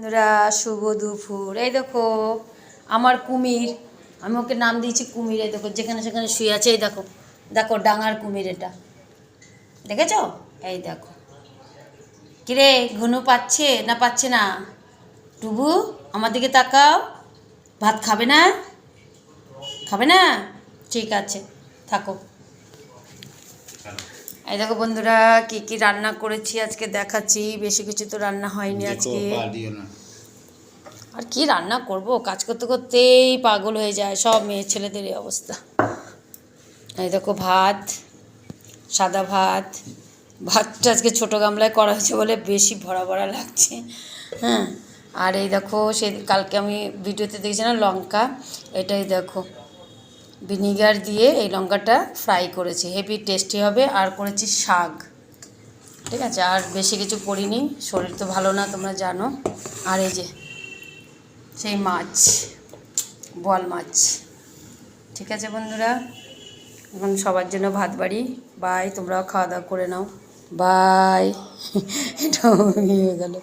বন্ধুরা শুভ দুপুর। এই দেখো আমার কুমির, আমি ওকে নাম দিয়েছি কুমির। এই দেখো যেখানে সেখানে শুয়ে আছে। এই দেখো দেখো ডাঙার কুমির, এটা দেখেছ? এই দেখো, কিরে ঘুনু পাচ্ছে না পাচ্ছে না? টুবু আমার দিকে তাকাও। ভাত খাবে না? খাবে না? ঠিক আছে, থাকো। এই দেখো বন্ধুরা কি কি রান্না করেছি আজকে দেখাচ্ছি। বেশি কিছু তো রান্না হয়নি আজকে। আর কি রান্না করব, কাজ করতে করতেই পাগল হয়ে যায় সব মেয়ে ছেলেদের এই অবস্থা। এই দেখো ভাত, সাদা ভাত। ভাতটা আজকে ছোটো গামলায় করা হয়েছে বলে বেশি ভরা ভরা লাগছে। হ্যাঁ, আর এই দেখো সে কালকে আমি ভিডিওতে দেখেছিলাম লঙ্কা, এটাই দেখো ভিনিগার দিয়ে এই লঙ্কাটা ফ্রাই করেছি, হেভি টেস্টি হবে। আর করেছি শাক, ঠিক আছে। আর বেশি কিছু করিনি, শরীর তো ভালো না তোমরা জানো। আর এই যে সেই মাছ, বোয়াল মাছ। ঠিক আছে বন্ধুরা, এখন সবার জন্য ভাত বাড়ি। বাই, তোমরাও খাওয়া দাওয়া করে নাও। বাই। এটা হয়ে গেল।